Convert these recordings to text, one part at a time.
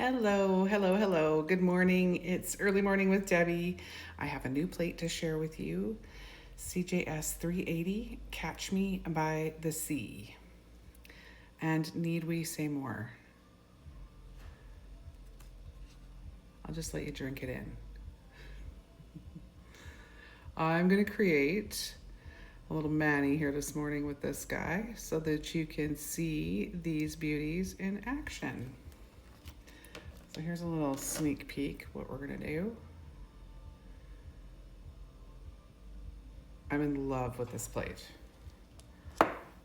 Hello, hello, hello. Good morning. It's early morning with Debbie. I have a new plate to share with you. CJS 380, Catch Me by the Sea. And need we say more? I'll just let you drink it in. I'm going to create a little mani here this morning with this guy so that you can see these beauties in action. So here's a little sneak peek what we're gonna do. I'm in love with this plate.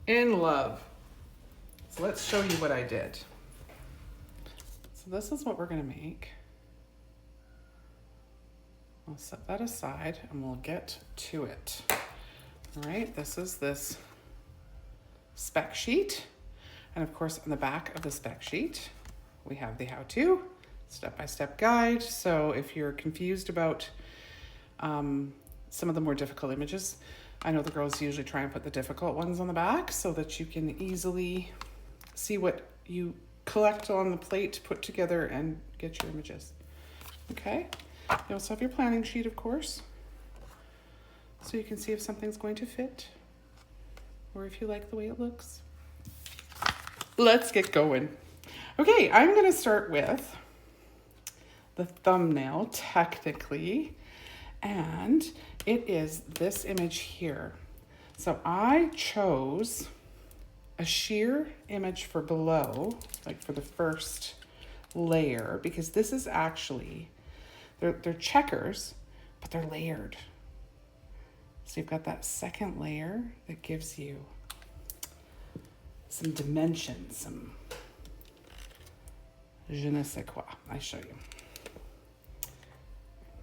In love. So let's show you what I did. So this is what we're gonna make. I'll set that aside and we'll get to it. All right, this is this spec sheet. And of course, on the back of the spec sheet, we have the how-to, step-by-step guide. So if you're confused about some of the more difficult images, I know the girls usually try and put the difficult ones on the back so that you can easily see what you collect on the plate, put together, and get your images. Okay, you also have your planning sheet, of course, so you can see if something's going to fit or if you like the way it looks. Let's get going. Okay, I'm going to start with the thumbnail, technically, and it is this image here. So I chose a sheer image for below, like for the first layer, because this is actually, they're checkers, but they're layered. So you've got that second layer that gives you some dimension, some je ne sais quoi. I show you.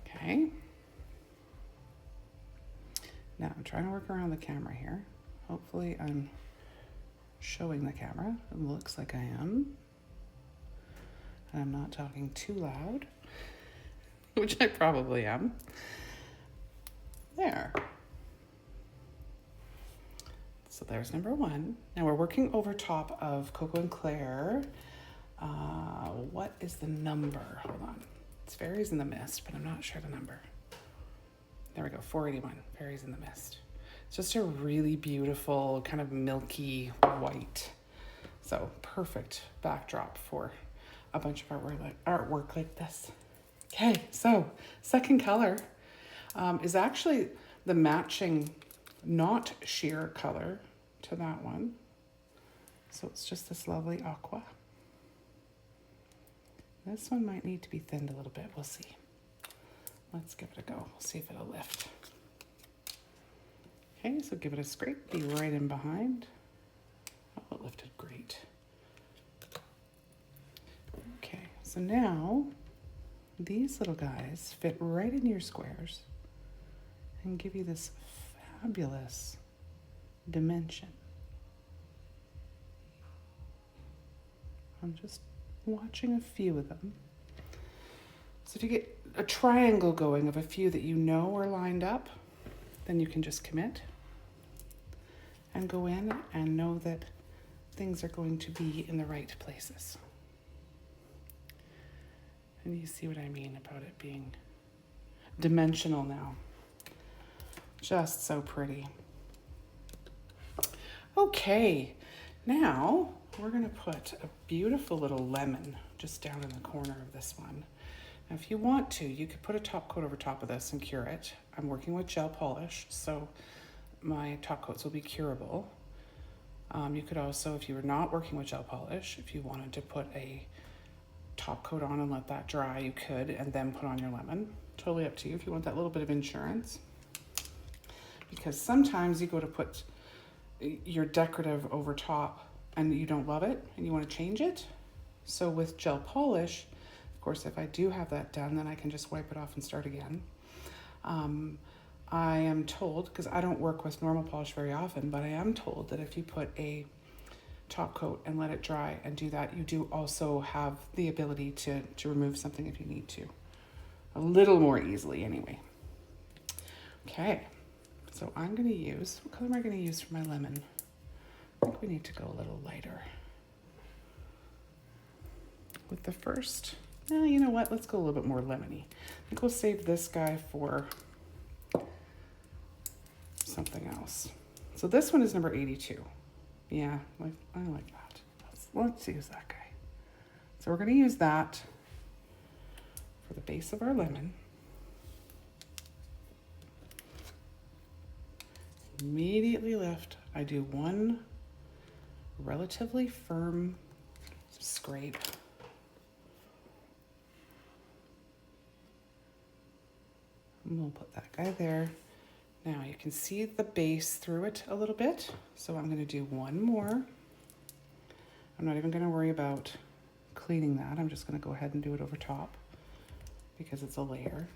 Okay. Now I'm trying to work around the camera here. Hopefully I'm showing the camera. It looks like I am. And I'm not talking too loud, which I probably am. There. So there's number one. Now we're working over top of Coco and Claire. What is the number? Hold on. It's Fairies in the Mist, but I'm not sure the number. There we go, 481, Fairies in the Mist. It's just a really beautiful, kind of milky white. So perfect backdrop for a bunch of artwork like this. Okay, so second color is actually the matching, not sheer color to that one. So it's just this lovely aqua. This one might need to be thinned a little bit. We'll see. Let's give it a go. We'll see if it'll lift. Okay, so give it a scrape. Be right in behind. Oh, it lifted great. Okay, so now these little guys fit right in your squares and give you this fabulous dimension. I'm just watching a few of them. So if you get a triangle going of a few that you know are lined up, then you can just commit and go in and know that things are going to be in the right places. And you see what I mean about it being dimensional now. Just so pretty. Okay, now we're gonna put a beautiful little lemon just down in the corner of this one. Now, if you want to, you could put a top coat over top of this and cure it. I'm working with gel polish, so my top coats will be curable. You could also, if you were not working with gel polish, if you wanted to put a top coat on and let that dry, you could, and then put on your lemon. Totally up to you if you want that little bit of insurance. Because sometimes you go to put your decorative over top and you don't love it and you want to change it. So with gel polish, of course, if I do have that done, then I can just wipe it off and start again. I am told, because I don't work with normal polish very often, but I am told that if you put a top coat and let it dry and do that, you do also have the ability to remove something if you need to. A little more easily anyway. Okay, so I'm going to use, what color am I going to use for my lemon? I think we need to go a little lighter. With the first You know what? Let's go a little bit more lemony. I think we'll save this guy for something else. So this one is number 82. Yeah, I like that. Let's use that guy. So we're going to use that for the base of our lemon. Immediately lift. I do one relatively firm scrape. And we'll put that guy there. Now you can see the base through it a little bit. So I'm going to do one more. I'm not even going to worry about cleaning that. I'm just going to go ahead and do it over top because it's a layer.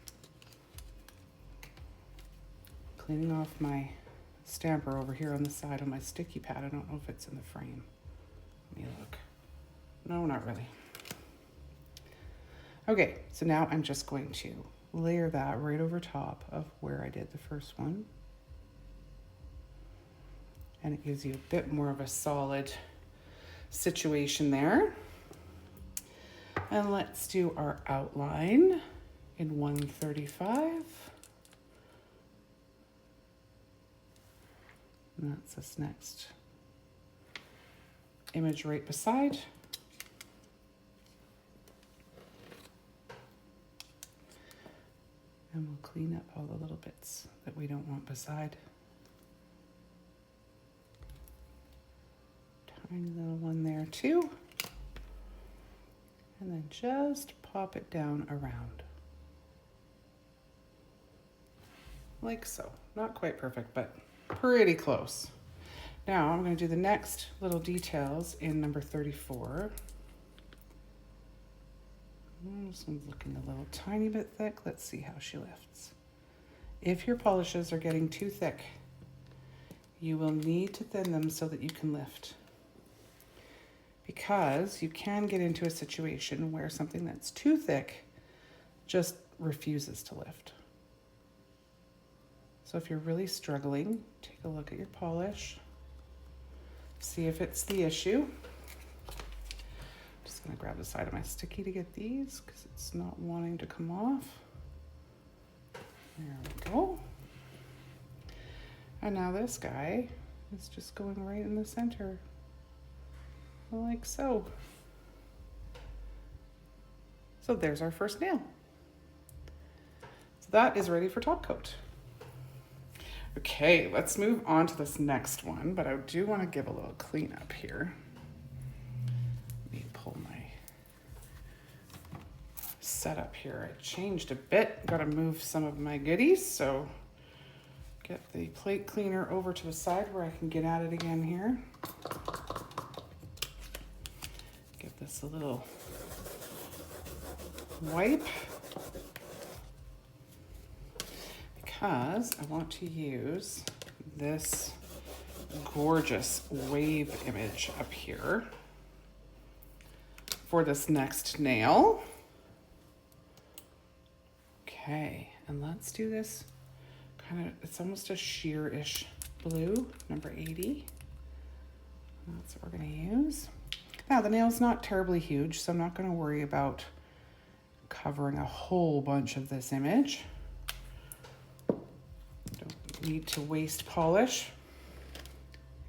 Cleaning off my stamper over here on the side of my sticky pad. I don't know if it's in the frame. Let me look. No, not really. Okay, so now I'm just going to layer that right over top of where I did the first one. And it gives you a bit more of a solid situation there. And let's do our outline in 135. And that's this next image right beside. And we'll clean up all the little bits that we don't want beside. Tiny little one there too. And then just pop it down around. Like so. Not quite perfect, but pretty close. Now I'm going to do the next little details in number 34. This one's looking a little tiny bit thick. Let's see how she lifts. If your polishes are getting too thick, you will need to thin them so that you can lift. Because you can get into a situation where something that's too thick just refuses to lift. So if you're really struggling, take a look at your polish. See if it's the issue. Just gonna grab the side of my sticky to get these because it's not wanting to come off. There we go. And now this guy is just going right in the center, like so. So there's our first nail. So that is ready for top coat. Okay, let's move on to this next one, but I do want to give a little cleanup here. Let me pull my setup here. I changed a bit, got to move some of my goodies, so get the plate cleaner over to the side where I can get at it again here. Give this a little wipe. Because I want to use this gorgeous wave image up here for this next nail. Okay, and let's do this kind of, it's almost a sheer-ish blue, number 80. That's what we're gonna use. Now the nail's not terribly huge, so I'm not gonna worry about covering a whole bunch of this image. Need to waste polish.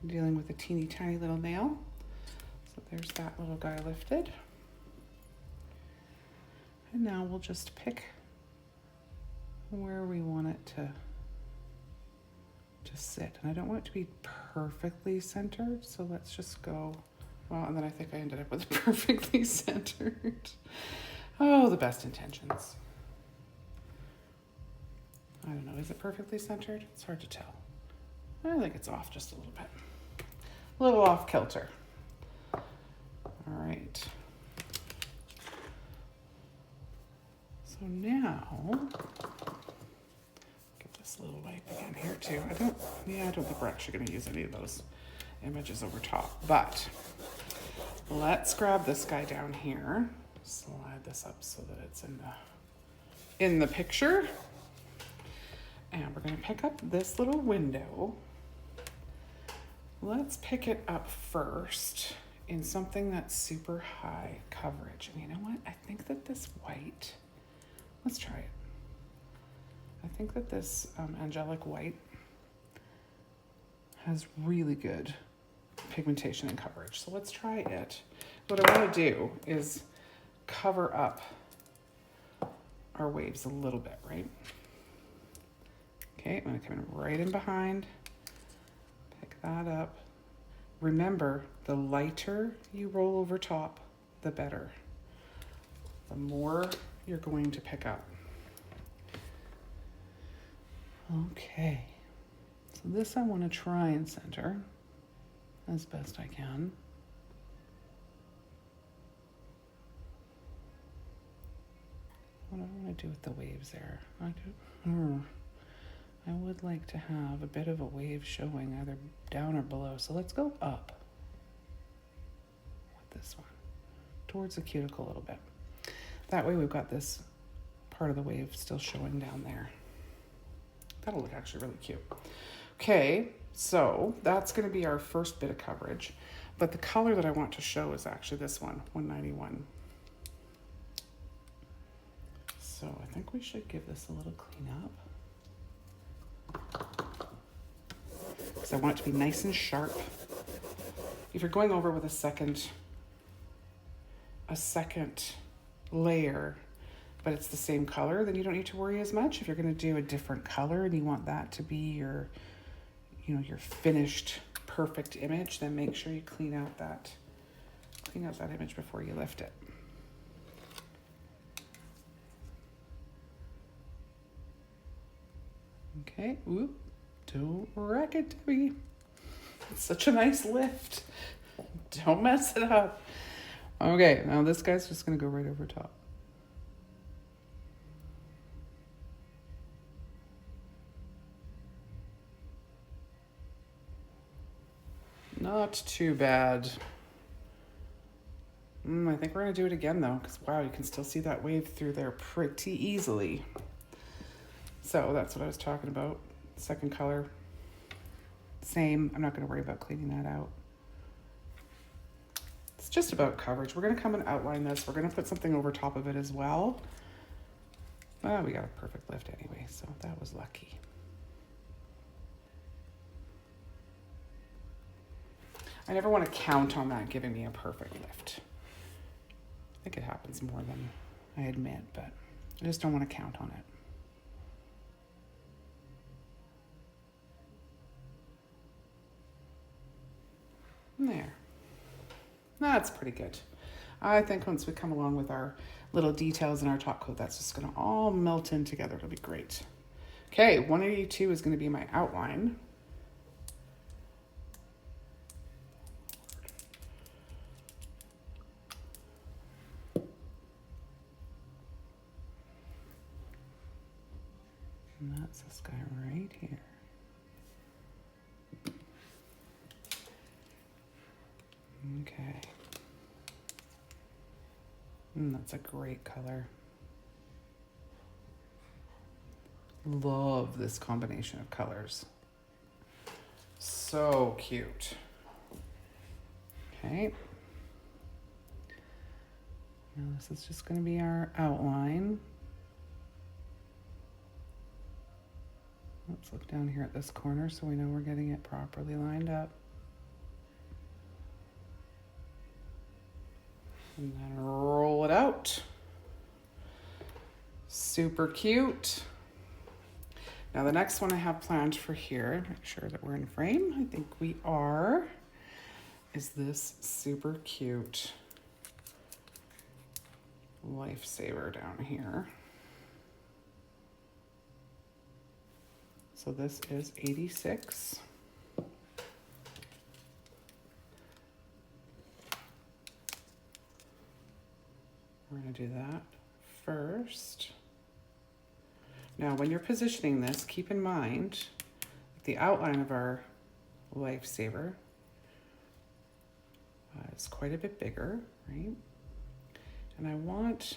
I'm dealing with a teeny tiny little nail. So there's that little guy lifted. And now we'll just pick where we want it to sit. And I don't want it to be perfectly centered, so let's just go, well, and then I think I ended up with perfectly centered. Oh, the best intentions. I don't know, is it perfectly centered? It's hard to tell. I think it's off just a little bit. A little off kilter. All right. So now, get this little wipe again here too. I don't think we're actually gonna use any of those images over top, but let's grab this guy down here. Slide this up so that it's in the picture. And we're going to pick up this little window. Let's pick it up first in something that's super high coverage. And you know what? I think that this white, let's try it. I think that this angelic white has really good pigmentation and coverage. So let's try it. What I want to do is cover up our waves a little bit, right? Okay, I'm going to come in right in behind, pick that up. Remember, the lighter you roll over top, the better. The more you're going to pick up. Okay, so this I want to try and center as best I can. What do I want to do with the waves there? I would like to have a bit of a wave showing either down or below. So let's go up with this one, towards the cuticle a little bit. That way we've got this part of the wave still showing down there. That'll look actually really cute. Okay, so that's going to be our first bit of coverage. But the color that I want to show is actually this one, 191. So I think we should give this a little clean up. Because I want it to be nice and sharp. If you're going over with a second layer, but it's the same color, then you don't need to worry as much. If you're going to do a different color and you want that to be your, your finished perfect image, then make sure you clean out that image before you lift it. Okay, oop, don't wreck it, Debbie. It's such a nice lift. Don't mess it up. Okay, now this guy's just gonna go right over top. Not too bad. I think we're gonna do it again though, because wow, you can still see that wave through there pretty easily. So that's what I was talking about. Second color, same. I'm not going to worry about cleaning that out. It's just about coverage. We're going to come and outline this. We're going to put something over top of it as well. Well, we got a perfect lift anyway, so that was lucky. I never want to count on that giving me a perfect lift. I think it happens more than I admit, but I just don't want to count on it. There. That's pretty good. I think once we come along with our little details in our top coat, that's just going to all melt in together. It'll be great. Okay, 182 is going to be my outline. And that's this guy right here. Okay. That's a great color. Love this combination of colors. So cute. Okay. Now this is just going to be our outline. Let's look down here at this corner so we know we're getting it properly lined up. And then roll it out. Super cute. Now the next one I have planned for here, make sure that we're in frame. I think we are. Is this super cute Lifesaver down here. So this is 86. We're going to do that first. Now, when you're positioning this, keep in mind the outline of our Lifesaver is quite a bit bigger, right? And do I want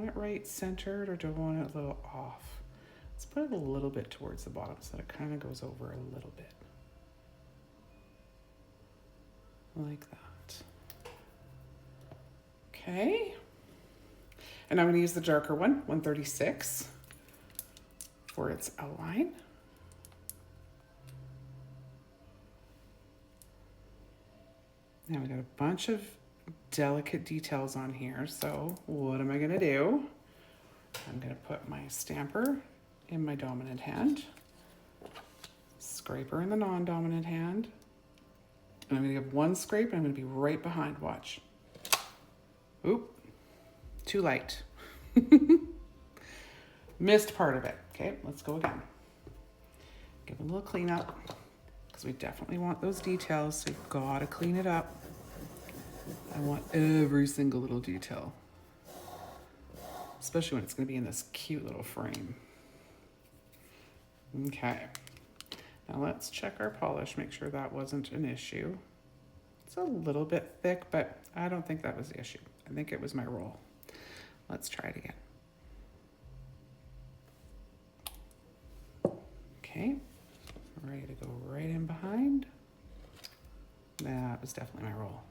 it right centered or do I want it a little off? Let's put it a little bit towards the bottom so that it kind of goes over a little bit. Like that. Okay. And I'm going to use the darker one, 136, for its outline. Now we got a bunch of delicate details on here. So what am I going to do? I'm going to put my stamper in my dominant hand, scraper in the non-dominant hand, and I'm going to give one scrape and I'm going to be right behind. Watch. Oop, too light. Missed part of it. Okay, let's go again. Give it a little cleanup because we definitely want those details, so you've got to clean it up. I want every single little detail, especially when it's going to be in this cute little frame. Okay, now let's check our polish, make sure that wasn't an issue. It's a little bit thick, but I don't think that was the issue. I think it was my roll. Let's try it again. Okay, ready to go right in behind. That was definitely my roll.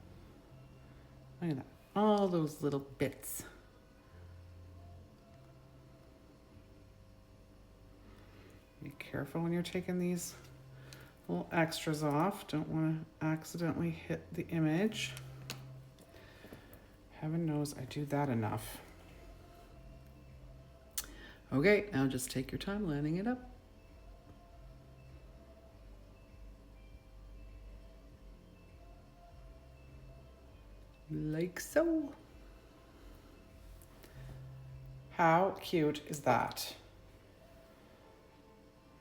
Look at that, all those little bits. Be careful when you're taking these little extras off. Don't want to accidentally hit the image. Heaven knows I do that enough. Okay, now just take your time lining it up. Like so. How cute is that?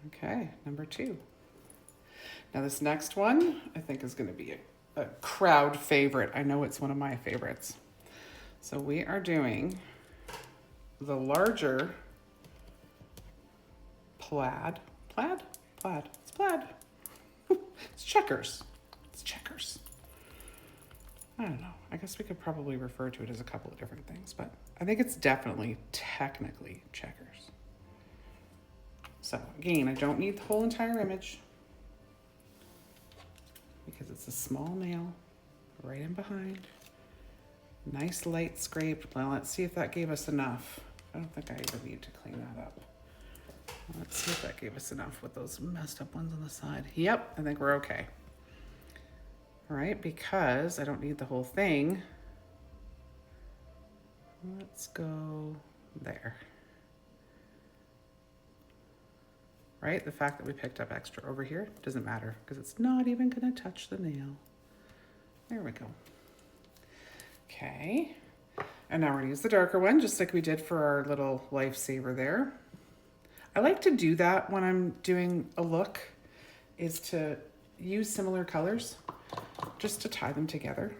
Okay, number 2. Now this next one, I think is going to be a crowd favorite. I know it's one of my favorites. So we are doing the larger plaid. Plaid? Plaid. It's plaid. It's checkers. It's checkers. I don't know. I guess we could probably refer to it as a couple of different things, but I think it's definitely technically checkers. So again, I don't need the whole entire image because it's a small nail right in behind. Nice light scrape. Well, let's see if that gave us enough. I don't think I even need to clean that up. Let's see if that gave us enough with those messed up ones on the side. Yep, I think we're okay. All right, because I don't need the whole thing. Let's go there. Right, the fact that we picked up extra over here doesn't matter because it's not even gonna touch the nail. There we go. Okay, and now we're gonna use the darker one just like we did for our little Lifesaver there. I like to do that when I'm doing a look, is to use similar colors just to tie them together.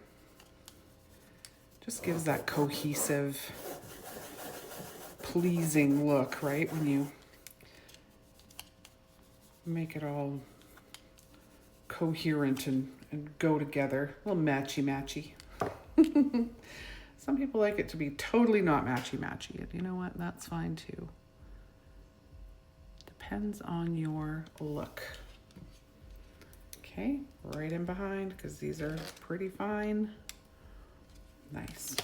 Just gives that cohesive, pleasing look, right? When you make it all coherent and go together. A little matchy-matchy. Some people like it to be totally not matchy-matchy. And you know what? That's fine too. Depends on your look. Okay, right in behind because these are pretty fine. Nice.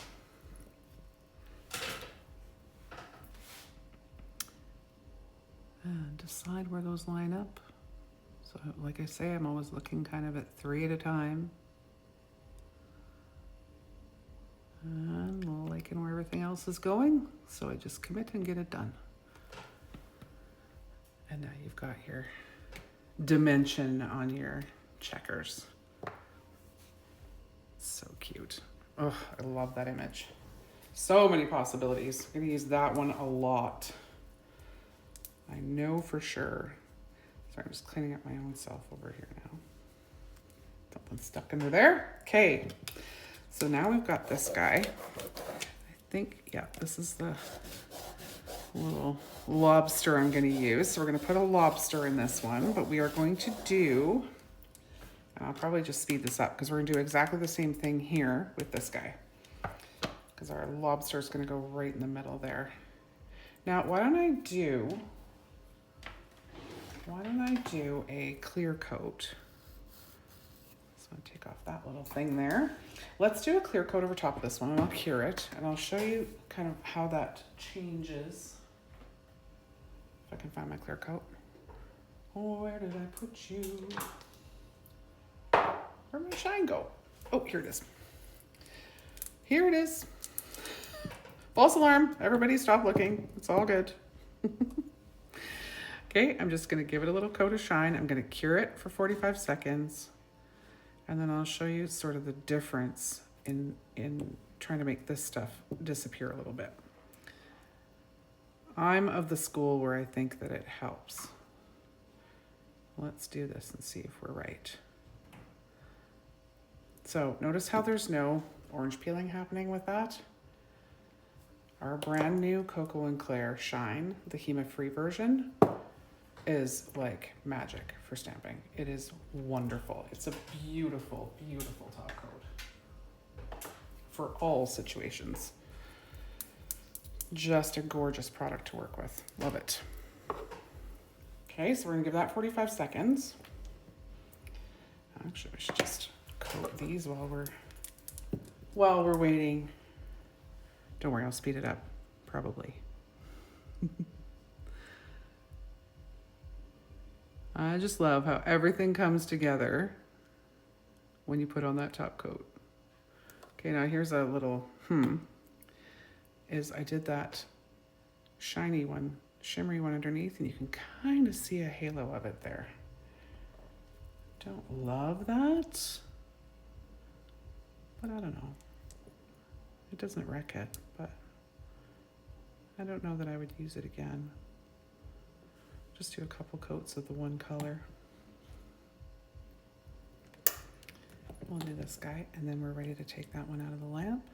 And decide where those line up. So like I say, I'm always looking kind of at 3 at a time. And liking where everything else is going. So I just commit and get it done. And now you've got your dimension on your checkers. So cute. Oh, I love that image. So many possibilities. I'm gonna use that one a lot. I know for sure. Sorry, I'm just cleaning up my own self over here now. Something's stuck under there. Okay, so now we've got this guy. I think, yeah, this is the little lobster I'm gonna use. So we're gonna put a lobster in this one, but we are going to do, and I'll probably just speed this up because we're gonna do exactly the same thing here with this guy. Because our lobster is gonna go right in the middle there. Now, why don't I do a clear coat? So gonna take off that little thing there. Let's do a clear coat over top of this one and I'll cure it and I'll show you kind of how that changes. If I can find my clear coat. Oh, where did I put you? Where'd my shine go? Oh, here it is. Here it is. False alarm. Everybody stop looking. It's all good. Okay, I'm just gonna give it a little coat of shine. I'm gonna cure it for 45 seconds. And then I'll show you sort of the difference in trying to make this stuff disappear a little bit. I'm of the school where I think that it helps. Let's do this and see if we're right. So notice how there's no orange peeling happening with that. Our brand new Cocoa and Claire Shine, the HEMA-free version, is like magic for stamping. It is wonderful. It's a beautiful, beautiful top coat for all situations. Just a gorgeous product to work with. Love it. Okay, so we're gonna give that 45 seconds. Actually, we should just coat these while we're waiting. Don't worry, I'll speed it up, probably. I just love how everything comes together when you put on that top coat. Okay, now here's a little is I did that shiny one, shimmery one underneath, and you can kind of see a halo of it there. Don't love that, but I don't know. It doesn't wreck it, but I don't know that I would use it again. Just do a couple coats of the one color. We'll do this guy, and then we're ready to take that one out of the lamp.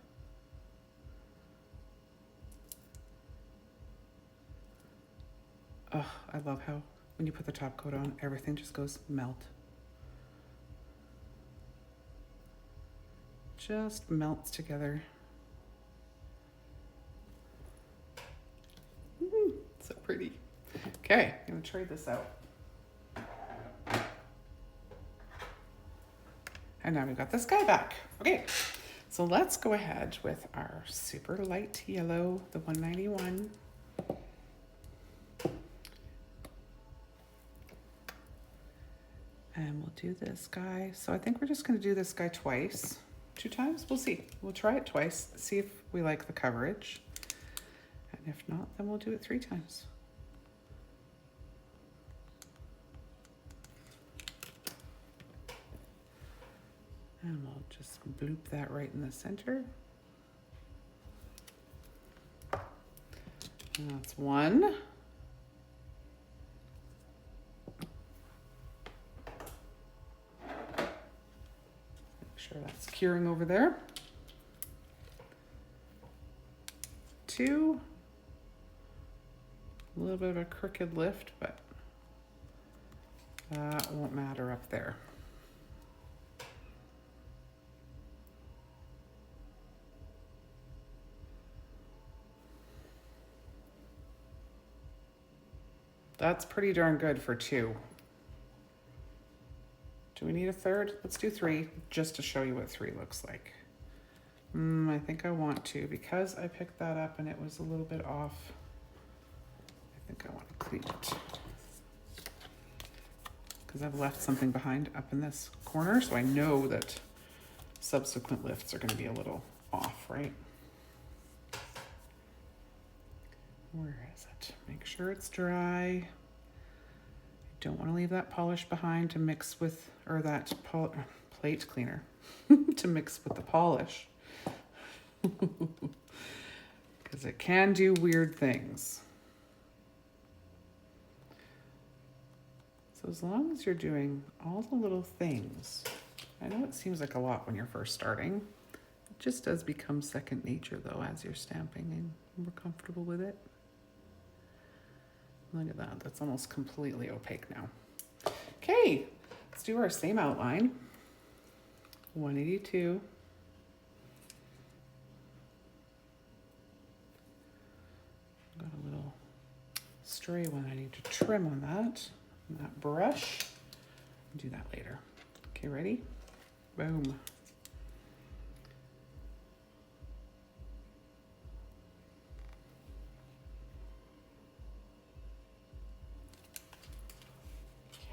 Oh, I love how when you put the top coat on, everything just goes melt. Just melts together. So pretty. Okay, I'm gonna trade this out. And now we've got this guy back. Okay, so let's go ahead with our super light yellow, the 191. And we'll do this guy. So I think we're just gonna do this guy twice. 2 times, we'll see. We'll try it twice, see if we like the coverage. And if not, then we'll do it 3 times. And we'll just bloop that right in the center. And that's 1. Make sure that's curing over there. 2. A little bit of a crooked lift, but that won't matter up there. That's pretty darn good for 2. Do we need a 3rd? Let's do 3, just to show you what 3 looks like. I think I want to, because I picked that up and it was a little bit off. I think I want to clean it. Because I've left something behind up in this corner, so I know that subsequent lifts are going to be a little off, right? Where is it? Make sure it's dry. Don't want to leave that polish behind to mix with, or that plate cleaner to mix with the polish. Because it can do weird things. So as long as you're doing all the little things, I know it seems like a lot when you're first starting. It just does become second nature though as you're stamping and we're comfortable with it. Look at that, that's almost completely opaque now. Okay, let's do our same outline. 182. Got a little stray one I need to trim on that brush. I'll do that later. Okay, ready? Boom.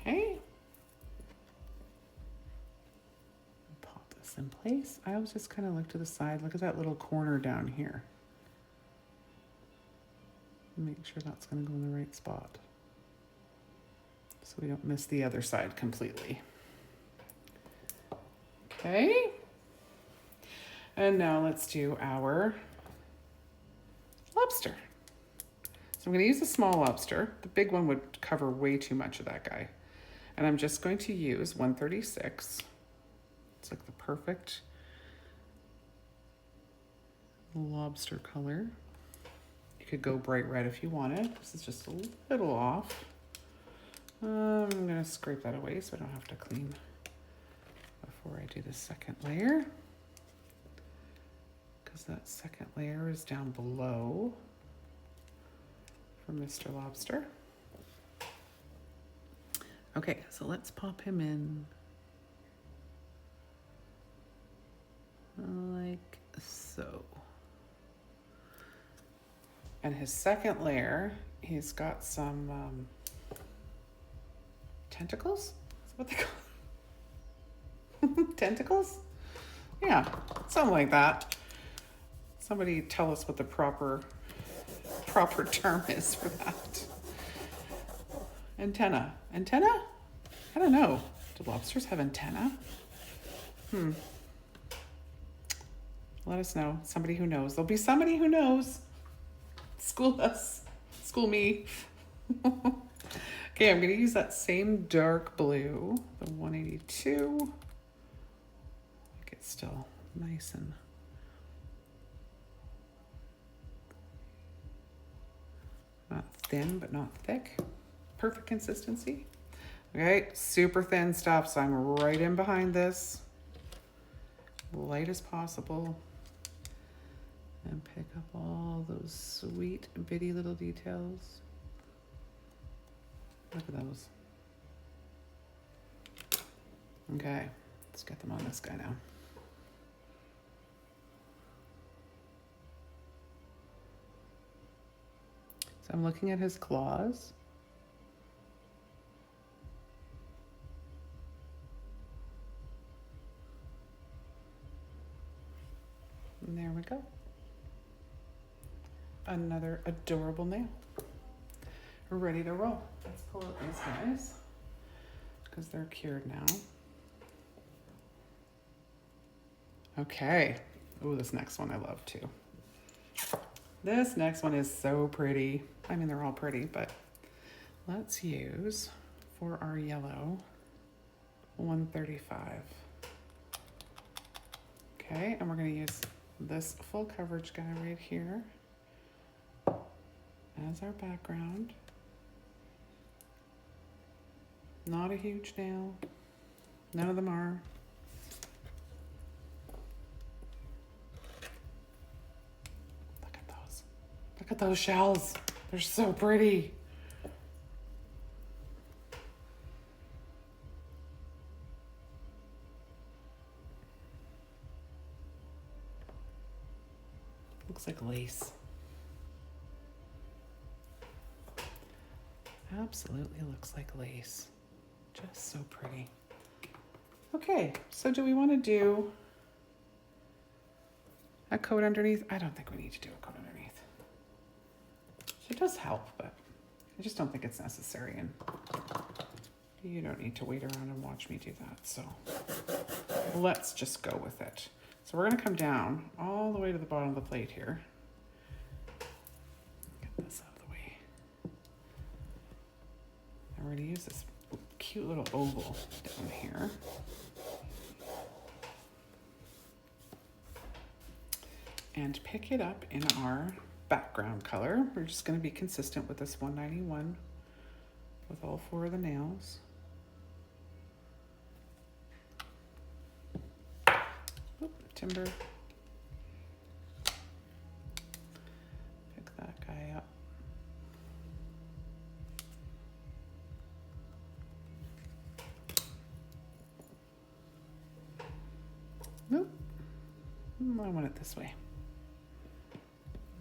Okay. Pop this in place. I always just kind of look to the side. Look at that little corner down here. Make sure that's going to go in the right spot, so we don't miss the other side completely. Okay. And now let's do our lobster. So I'm going to use a small lobster. The big one would cover way too much of that guy. And I'm just going to use 136. It's like the perfect lobster color. You could go bright red if you wanted. This is just a little off. I'm going to scrape that away so I don't have to clean before I do the second layer, because that second layer is down below for Mr. Lobster. Okay, so let's pop him in like so. And his second layer, he's got some tentacles? Is that what they call them? Tentacles? Yeah, something like that. Somebody tell us what the proper term is for that. Antenna. Antenna? I don't know. Do lobsters have antenna? Let us know. Somebody who knows. There'll be somebody who knows. School us. School me. Okay, I'm going to use that same dark blue, the 182. Make it still nice and not thin, but not thick. Perfect consistency. Okay, super thin stuff, so I'm right in behind this. Light as possible. And pick up all those sweet, bitty little details. Look at those. Okay, let's get them on this guy now. So I'm looking at his claws. And there we go. Another adorable nail. We're ready to roll. Let's pull out these guys because they're cured now. Okay. Oh, this next one I love too. This next one is so pretty. I mean, they're all pretty, but let's use for our yellow 135. Okay, and we're going to use this full coverage guy right here as our background. Not a huge nail. None of them are. Look at those. Look at those shells. They're so pretty. Looks like lace. Absolutely looks like lace. Just so pretty. Okay, so do we want to do a coat underneath? I don't think we need to do a coat underneath. It does help, but I just don't think it's necessary, and you don't need to wait around and watch me do that. So let's just go with it. So we're going to come down all the way to the bottom of the plate here. Get this out of the way. And we're going to use this cute little oval down here. And pick it up in our background color. We're just going to be consistent with this 191 with all 4 of the nails. Oop, timber. Pick that guy up. I want it this way.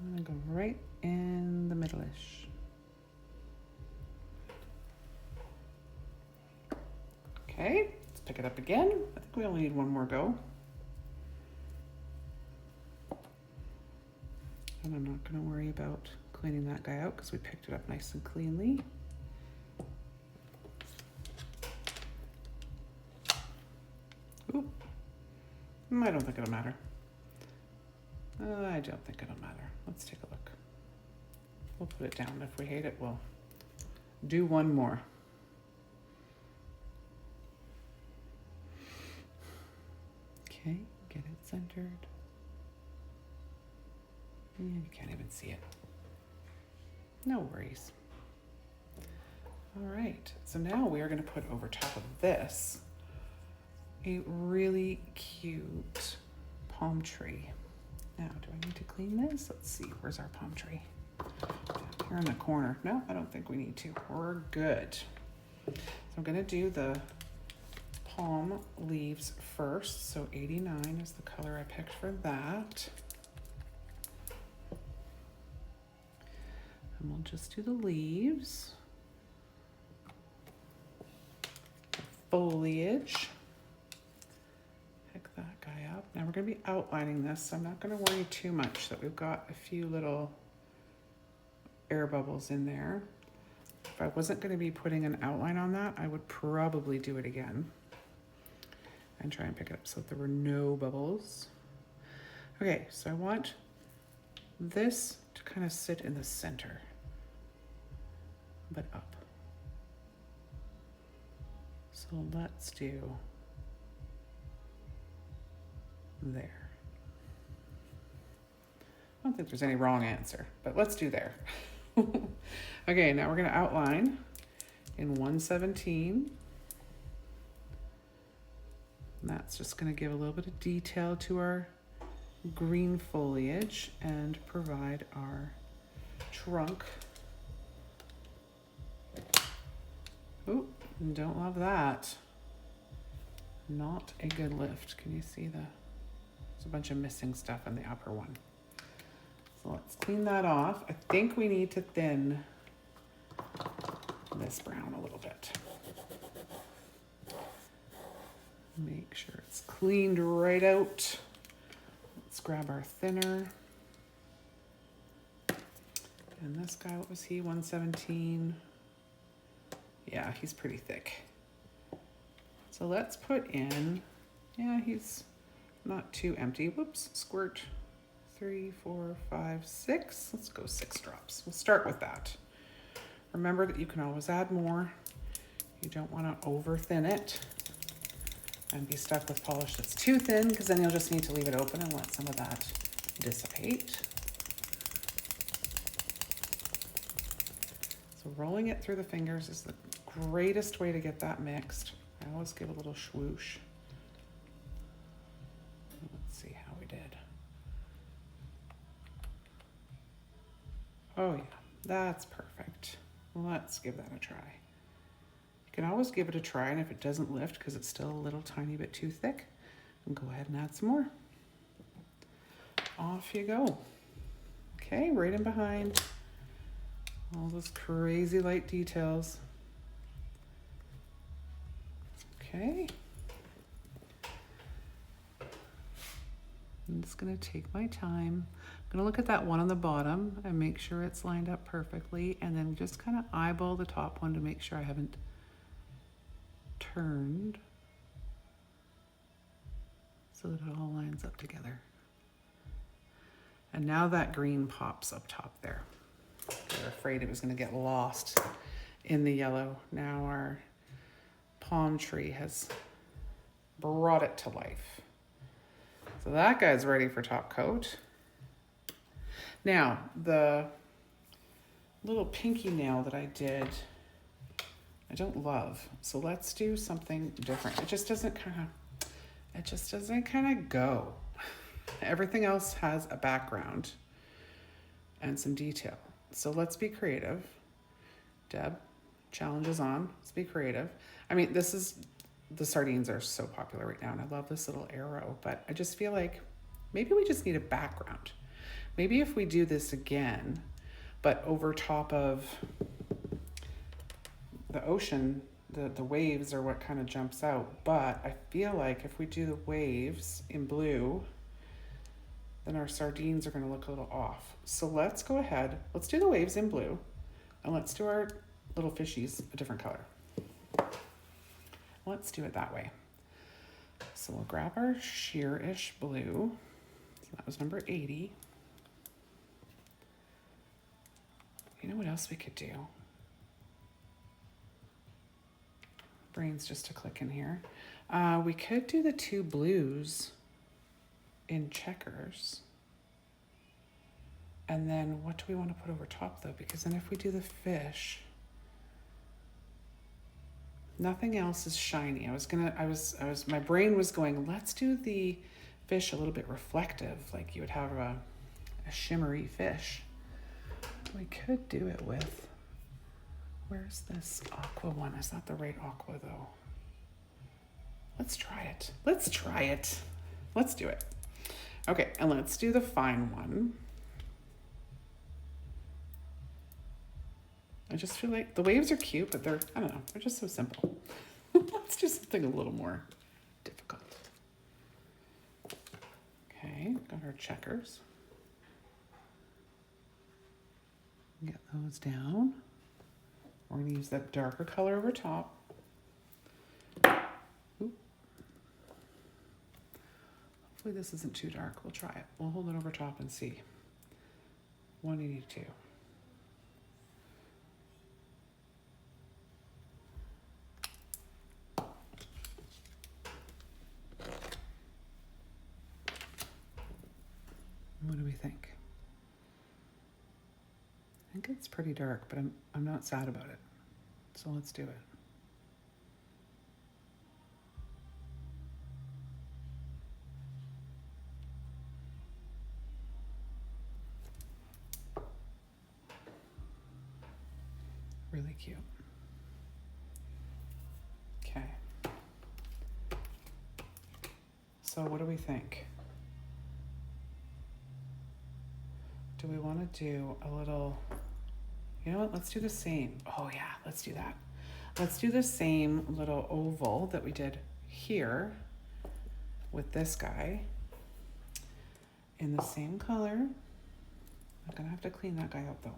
I'm gonna go right in the middle-ish. Okay, let's pick it up again. I think we only need one more go. And I'm not gonna worry about cleaning that guy out because we picked it up nice and cleanly. Oop. I don't think it'll matter. I don't think it'll matter. Let's take a look. We'll put it down. If we hate it, we'll do one more. Okay, get it centered. You can't even see it. No worries. All right, so now we are going to put over top of this a really cute palm tree. Now, do I need to clean this? Let's see, where's our palm tree? Down here in the corner. No, I don't think we need to. We're good. So I'm going to do the palm leaves first. So 89 is the color I picked for that. And we'll just do the leaves. Foliage. Pick that guy up. Now we're going to be outlining this, so I'm not going to worry too much that we've got a few little air bubbles in there. If I wasn't going to be putting an outline on that, I would probably do it again and try and pick it up so that there were no bubbles. Okay, so I want this to kind of sit in the center, but up. So let's do there. I don't think there's any wrong answer, but let's do there. Okay, now we're going to outline in 117. And that's just going to give a little bit of detail to our green foliage and provide our trunk. Ooh, don't love that. Not a good lift. Can you see there's a bunch of missing stuff in the upper one. So let's clean that off. I think we need to thin this brown a little bit. Make sure it's cleaned right out. Let's grab our thinner. And this guy, what was he, 117? Yeah, he's pretty thick. So let's put in, yeah, he's not too empty. Whoops, squirt. 3, 4, 5, 6. Let's go 6 drops. We'll start with that. Remember that you can always add more. You don't want to over thin it and be stuck with polish that's too thin, because then you'll just need to leave it open and let some of that dissipate. So rolling it through the fingers is the greatest way to get that mixed. I always give a little swoosh. Let's see how we did. Oh yeah, that's perfect. Let's give that a try. You can always give it a try, and if it doesn't lift because it's still a little tiny bit too thick, then go ahead and add some more. Off you go. Okay, right in behind all those crazy light details. Okay. I'm just gonna take my time. I'm gonna look at that one on the bottom and make sure it's lined up perfectly, and then just kind of eyeball the top one to make sure I haven't turned so that it all lines up together. And now that green pops up top there. We were afraid it was gonna get lost in the yellow. Now our palm tree has brought it to life. So that guy's ready for top coat. Now, the little pinky nail that I did, I don't love. So let's do something different. It just doesn't kind of go. Everything else has a background and some detail. So let's be creative. Deb, challenge is on. Let's be creative. I mean, the sardines are so popular right now, and I love this little arrow, but I just feel like Maybe we just need a background. Maybe if we do this again, but over top of the ocean, the waves are what kind of jumps out. But I feel like if we do the waves in blue, then our sardines are going to look a little off. So let's go ahead. Let's do the waves in blue, and let's do our little fishies a different color. Let's do it that way. So we'll grab our sheer-ish blue. So that was number 80. You know what else we could do? Brain's just a click in here. We could do the two blues in checkers. And then what do we want to put over top though? Because then if we do the fish, nothing else is shiny. My brain was going, let's do the fish a little bit reflective, like you would have a shimmery fish. We could do it with, where's this aqua one? Is that the right aqua though? Let's try it. Let's try it. Let's do it. Okay, and let's do the fine one. I just feel like the waves are cute, but they're, I don't know, they're just so simple. Let's do something a little more difficult. Okay, got our checkers. Get those down. We're going to use that darker color over top. Oop. Hopefully this isn't too dark. We'll try it. We'll hold it over top and see. 182. What do we think? I think it's pretty dark, but I'm not sad about it. So let's do it. Really cute. Okay. So what do we think? Do we want to do a little, you know what, let's do the same. Oh yeah, let's do that. Let's do the same little oval that we did here with this guy in the same color. I'm gonna have to clean that guy up though.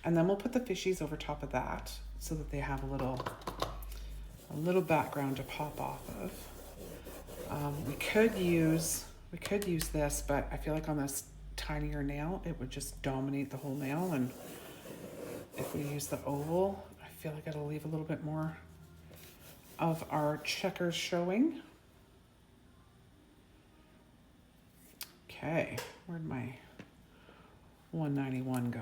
And then we'll put the fishies over top of that so that they have a little background to pop off of. We could use this, but I feel like on this tinier nail, it would just dominate the whole nail. And if we use the oval, I feel like it'll leave a little bit more of our checkers showing. Okay, where'd my 191 go?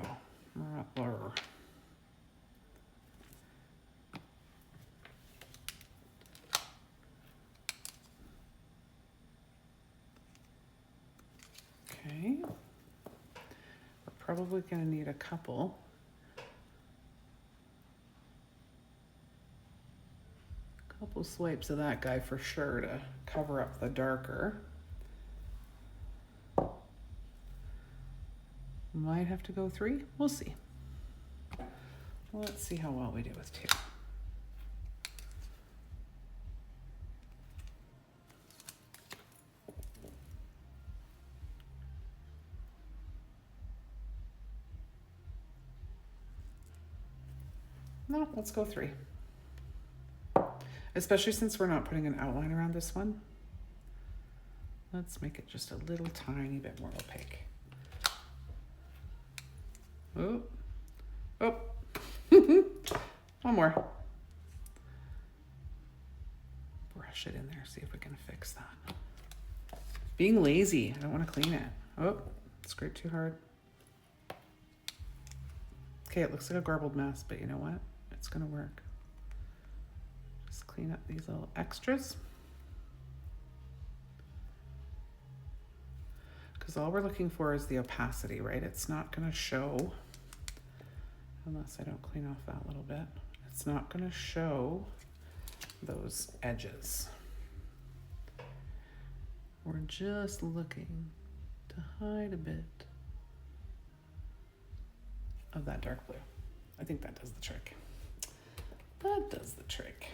Okay, we're probably going to need a couple. Swipes of that guy for sure to cover up the darker. Might have to go 3. We'll see. Well, let's see how well we do with 2. No, let's go 3. Especially since we're not putting an outline around this one. Let's make it just a little tiny bit more opaque. Oh, oh, one more. Brush it in there, see if we can fix that. Being lazy, I don't want to clean it. Oh, scrape too hard. Okay, it looks like a garbled mess, but you know what? It's gonna work. Just clean up these little extras. Because all we're looking for is the opacity, right? It's not gonna show, unless I don't clean off that little bit, it's not gonna show those edges. We're just looking to hide a bit of that dark blue. I think that does the trick. That does the trick.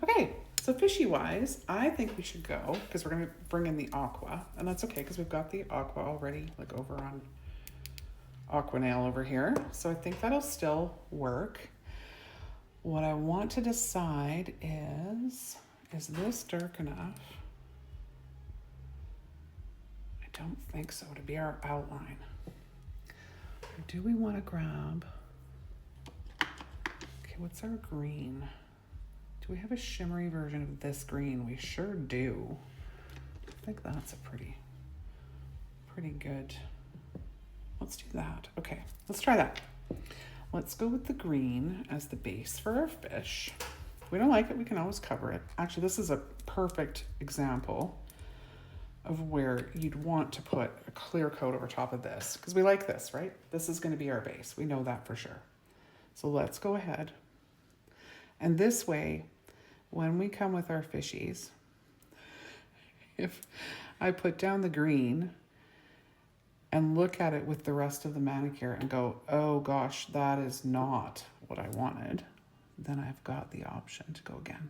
Okay, so fishy wise, I think we should go, because we're gonna bring in the aqua, and that's okay because we've got the aqua already, like over on aqua nail over here. So I think that'll still work. What I want to decide is this dark enough? I don't think so to be our outline. Or do we want to grab, okay, what's our green? Do we have a shimmery version of this green? We sure do. I think that's a pretty good. Let's do that. Okay, let's try that. Let's go with the green as the base for our fish. If we don't like it, we can always cover it. Actually, this is a perfect example of where you'd want to put a clear coat over top of this, because we like this, right? This is going to be our base. We know that for sure. So let's go ahead. And this way, when we come with our fishies, if I put down the green and look at it with the rest of the manicure and go, oh gosh, that is not what I wanted, then I've got the option to go again.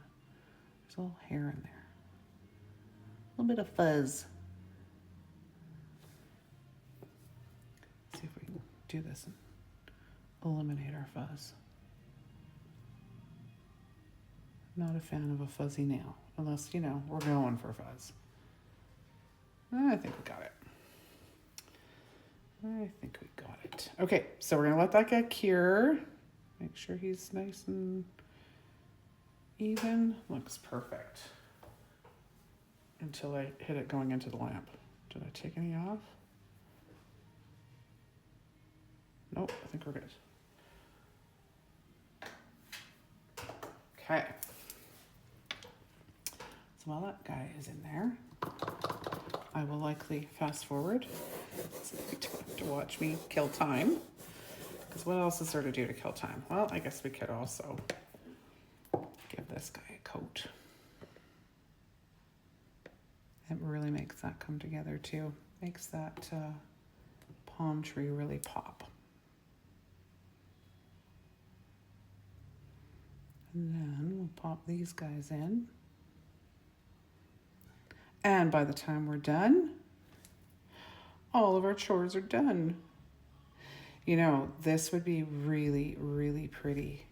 There's a little hair in there. A little bit of fuzz. Let's see if we can do this and eliminate our fuzz. Not a fan of a fuzzy nail, unless, you know, we're going for fuzz. I think we got it. I think we got it. Okay, so we're gonna let that get cure. Make sure he's nice and even. Looks perfect. Until I hit it going into the lamp. Did I take any off? Nope, I think we're good. Okay. So while that guy is in there, I will likely fast forward so you don't have to watch me kill time. Because what else is there to do to kill time? Well, I guess we could also give this guy a coat. It really makes that come together too. Makes that palm tree really pop. And then we'll pop these guys in. And by the time we're done, all of our chores are done. You know, this would be really, really pretty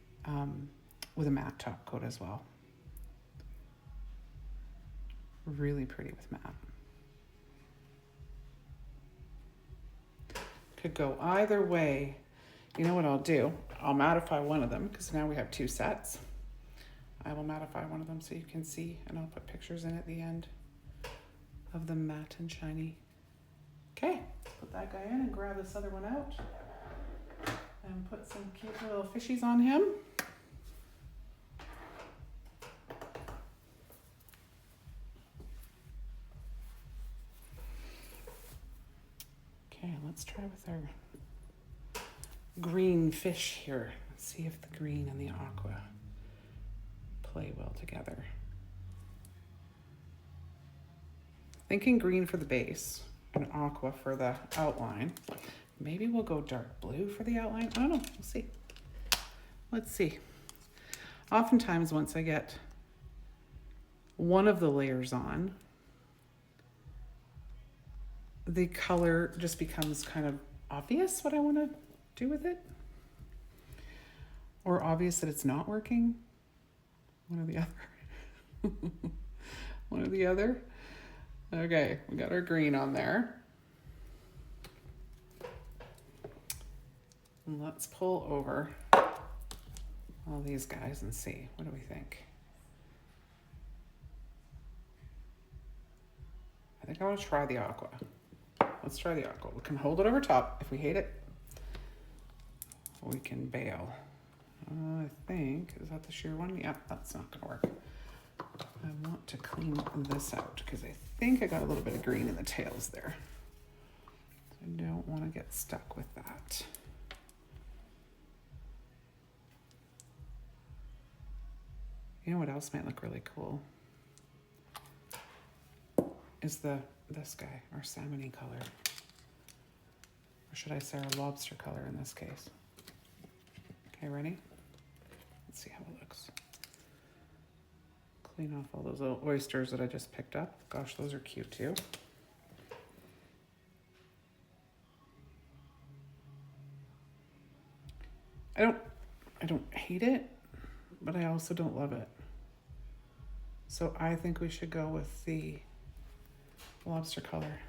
with a matte top coat as well. Really pretty with matte. Could go either way. You know what I'll do? I'll mattify one of them because now we have two sets. I will mattify one of them so you can see, and I'll put pictures in at the end of the matte and shiny. Okay, put that guy in and grab this other one out and put some cute little fishies on him. Okay, let's try with our green fish here. Let's see if the green and the aqua play well together. Thinking green for the base and aqua for the outline. Maybe we'll go dark blue for the outline. I don't know, we'll see. Let's see. Oftentimes once I get one of the layers on, the color just becomes kind of obvious what I want to do with it. Or obvious that it's not working. One or the other. One or the other. Okay, we got our green on there. And let's pull over all these guys and see. What do we think? I think I want to try the aqua. Let's try the aqua. We can hold it over top. If we hate it, we can bail. I think, is that the sheer one? Yeah, that's not gonna work. I want to clean this out because I think I got a little bit of green in the tails there. I don't want to get stuck with that. You know what else might look really cool? Is this guy, our salmon-y color. Or should I say our lobster color in this case? Okay, ready? Let's see how it looks. Clean off all those little oysters that I just picked up. Gosh, those are cute too. I don't hate it, but I also don't love it. So I think we should go with the lobster color.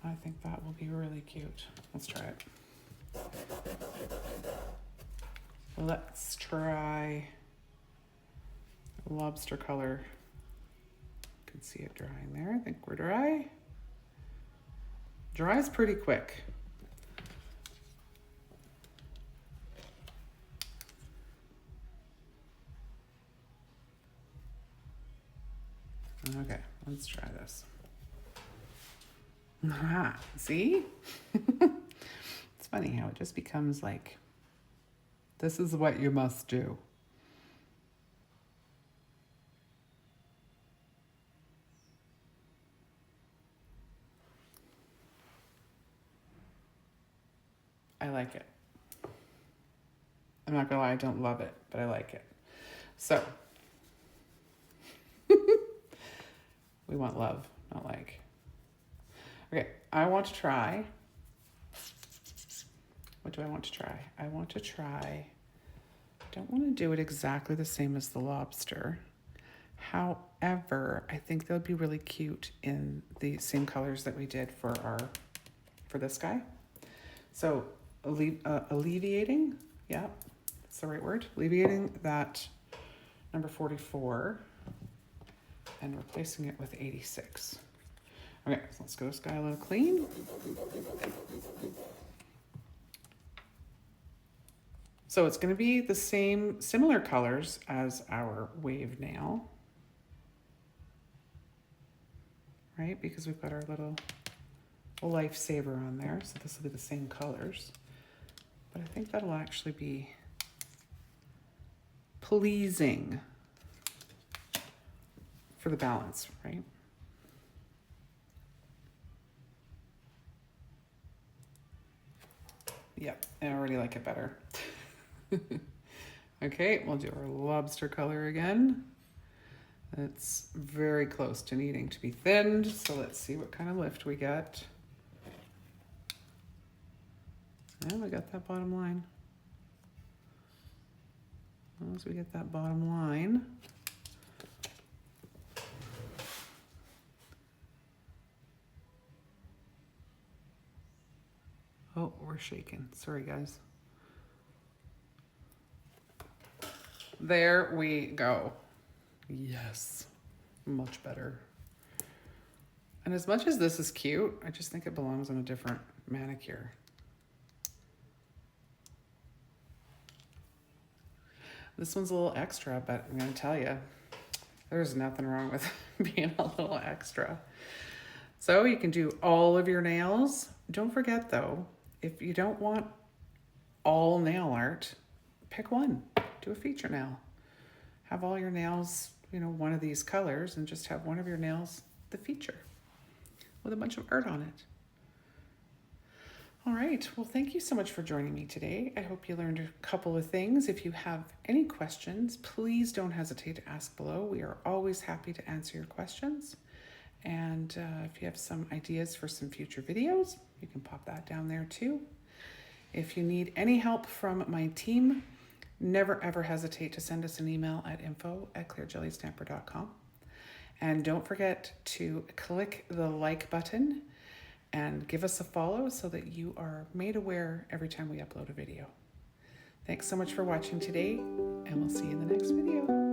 I think that will be really cute. Let's try it. Let's try lobster color. You can see it drying there. I think we're dry. Dries pretty quick. Okay, let's try this. Aha, see? It's funny how it just becomes like, this is what you must do. I like it. I'm not gonna lie, I don't love it, but I like it. So, we want love, not like. Okay, I want to try. What do I want to try? I want to try, I don't want to do it exactly the same as the lobster. However, I think they'll be really cute in the same colors that we did for this guy. So alleviating, yeah, that's the right word. Alleviating that number 44 and replacing it with 86. Okay, so let's go sky a little clean. So it's going to be the similar colors as our wave nail, right? Because we've got our little Lifesaver on there, so this will be the same colors. But I think that'll actually be pleasing for the balance, right? Yep, I already like it better. Okay, we'll do our lobster color again. It's very close to needing to be thinned, so let's see what kind of lift we get. And we got that bottom line. As we get that bottom line, oh, we're shaking. Sorry, guys. There we go. Yes, much better. And as much as this is cute, I just think it belongs on a different manicure. This one's a little extra, but I'm gonna tell you, there's nothing wrong with being a little extra. So you can do all of your nails. Don't forget though, if you don't want all nail art, pick one, do a feature nail. Have all your nails, one of these colors, and just have one of your nails the feature with a bunch of art on it. All right, well, thank you so much for joining me today. I hope you learned a couple of things. If you have any questions, please don't hesitate to ask below. We are always happy to answer your questions. And if you have some ideas for some future videos, you can pop that down there too. If you need any help from my team, never ever hesitate to send us an email at info@ClearJellyStamper.com. And don't forget to click the like button and give us a follow so that you are made aware every time we upload a video. Thanks so much for watching today, and we'll see you in the next video.